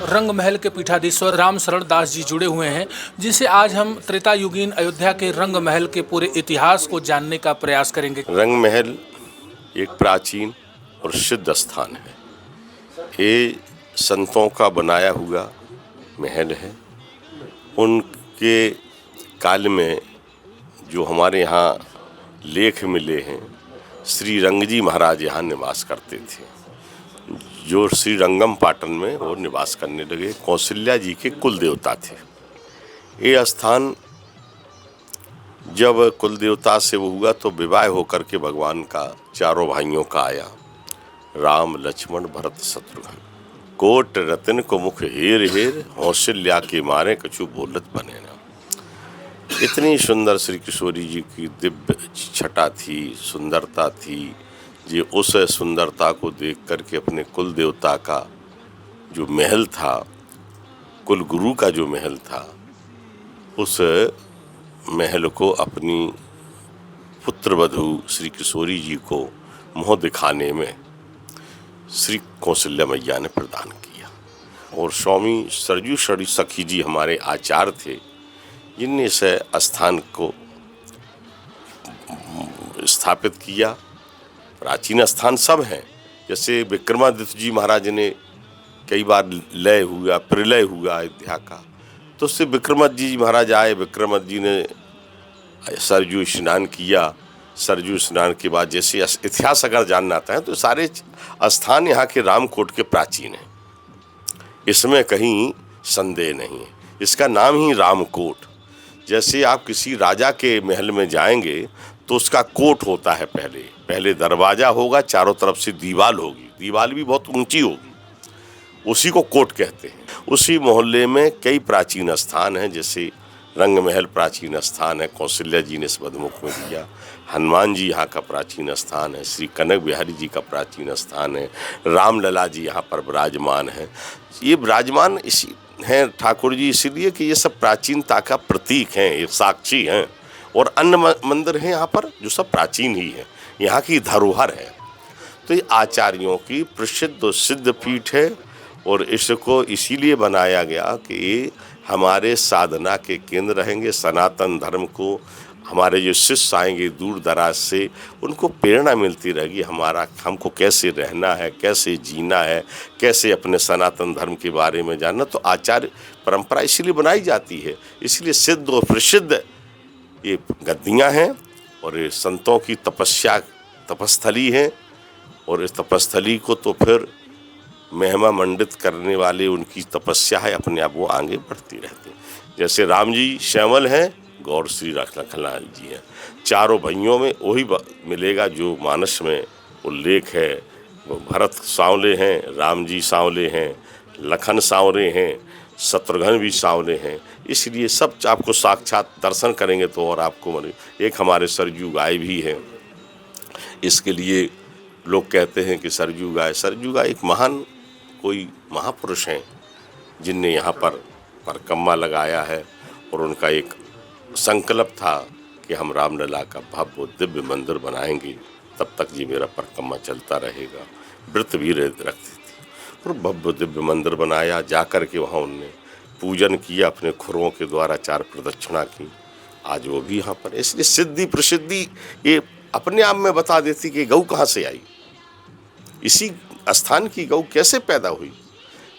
रंग महल के पीठाधीश्वर राम शरण दास जी जुड़े हुए हैं, जिनसे आज हम त्रेता युगीन अयोध्या के रंग महल के पूरे इतिहास को जानने का प्रयास करेंगे। रंग महल एक प्राचीन और सिद्ध स्थान है। ये संतों का बनाया हुआ महल है। उनके काल में जो हमारे यहाँ लेख मिले हैं, श्री रंगजी महाराज यहाँ निवास करते थे, जो श्री रंगम पाटन में वो निवास करने लगे। कौशल्या जी के कुल देवता थे। ये स्थान जब कुल देवता से वो हुआ तो विवाह होकर के भगवान का चारों भाइयों का आया, राम लक्ष्मण भरत शत्रुघ्न। कोट रतन को मुख हेर हेर, कौशल्या के मारे कछु बोलत बने ना। इतनी सुंदर श्री किशोरी जी की दिव्य छटा थी, सुंदरता थी। ये उस सुंदरता को देख करके अपने कुल देवता का जो महल था, कुल गुरु का जो महल था, उस महल को अपनी पुत्रवधू श्री किशोरी जी को मोह दिखाने में श्री कौशल्या मैया ने प्रदान किया। और स्वामी सरजू सखी जी हमारे आचार्य थे, जिनने इस स्थान को स्थापित किया। प्राचीन स्थान सब हैं, जैसे विक्रमादित्य जी महाराज ने कई बार लय हुआ, प्रलय हुआ अयोध्या का, तो उससे विक्रमादित्य जी महाराज आए। विक्रमादित्य जी ने सरजू स्नान किया। सरजू स्नान के बाद जैसे इतिहास अगर जानना आता है तो सारे स्थान यहाँ के रामकोट के प्राचीन हैं, इसमें कहीं संदेह नहीं है। इसका नाम ही रामकोट। जैसे आप किसी राजा के महल में जाएंगे तो उसका कोट होता है, पहले दरवाजा होगा, चारों तरफ से दीवार होगी, दीवार भी बहुत ऊंची होगी, उसी को कोट कहते हैं। उसी मोहल्ले में कई प्राचीन स्थान हैं, जैसे रंग महल प्राचीन स्थान है, कौशल्या जी ने स्पदमुख में दिया। हनुमान जी यहाँ का प्राचीन स्थान है, श्री कनक बिहारी जी का प्राचीन स्थान है, रामलला जी यहाँ पर विराजमान है। ये विराजमान इसी हैं ठाकुर जी इसलिए कि ये सब प्राचीनता का प्रतीक हैं, ये साक्षी हैं। और अन्य मंदिर हैं यहाँ पर जो सब प्राचीन ही हैं, यहाँ की धरोहर है। तो ये आचार्यों की प्रसिद्ध सिद्ध पीठ है और इसको इसीलिए बनाया गया कि ये हमारे साधना के केंद्र रहेंगे। सनातन धर्म को हमारे जो शिष्य आएंगे दूर दराज से, उनको प्रेरणा मिलती रहेगी हमको कैसे रहना है, कैसे जीना है, कैसे अपने सनातन धर्म के बारे में जानना। तो आचार्य परंपरा इसीलिए बनाई जाती है। इसलिए सिद्ध और प्रसिद्ध ये गद्दियाँ हैं और ये संतों की तपस्थली है। और इस तपस्थली को तो फिर महिमा मंडित करने वाले उनकी तपस्या है, अपने आप वो आगे बढ़ती रहती है। जैसे राम जी श्यामल हैं, गौर श्री लखनलाल जी हैं। चारों भाइयों में वही मिलेगा जो मानस में उल्लेख है। वो भरत सांवले हैं, राम जी सांवले हैं, लखन सांवले हैं, शत्रुघ्न भी सांवले हैं। इसलिए सब आपको साक्षात दर्शन करेंगे तो और आपको मिले। एक हमारे सरजू गाय भी है। इसके लिए लोग कहते हैं कि सरजू गाय एक महान कोई महापुरुष हैं, जिनने यहाँ पर परकम्मा लगाया है। और उनका एक संकल्प था कि हम रामलला का भव्य दिव्य मंदिर बनाएंगे, तब तक ये मेरा परकम्मा चलता रहेगा। व्रत भी रखती थी और भव्य दिव्य मंदिर बनाया। जाकर के वहाँ उनने पूजन किया, अपने खुरों के द्वारा 4 प्रदक्षिणा की। आज वो भी यहाँ पर। इसलिए सिद्धि प्रसिद्धि ये अपने आप में बता देती कि गऊ कहाँ से आई, इसी स्थान की गऊ कैसे पैदा हुई।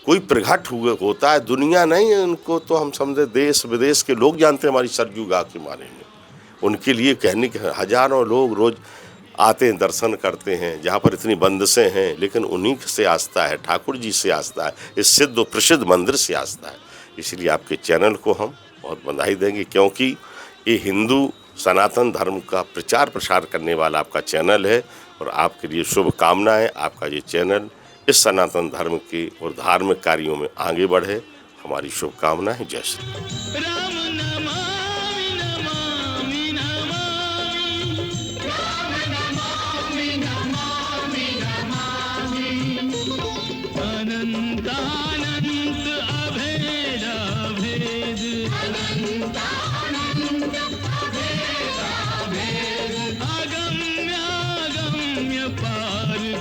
कोई प्रघट होता है, दुनिया नहीं है उनको तो हम समझे देश विदेश के लोग जानते हैं हमारी सरजू गाय के बारे में। उनके लिए कहने के हजारों लोग रोज आते हैं, दर्शन करते हैं। जहाँ पर इतनी बंदिशें हैं, लेकिन उन्हीं से आस्था है, ठाकुर जी से आस्था है, इस सिद्ध और प्रसिद्ध मंदिर से आस्था है। इसलिए आपके चैनल को हम बहुत बधाई देंगे, क्योंकि ये हिंदू सनातन धर्म का प्रचार प्रसार करने वाला आपका चैनल है। और आपके लिए शुभकामनाएं, आपका ये चैनल इस सनातन धर्म के और धार्मिक कार्यों में आगे बढ़े, हमारी शुभकामनाएं। जय श्री राम।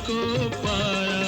को पाया।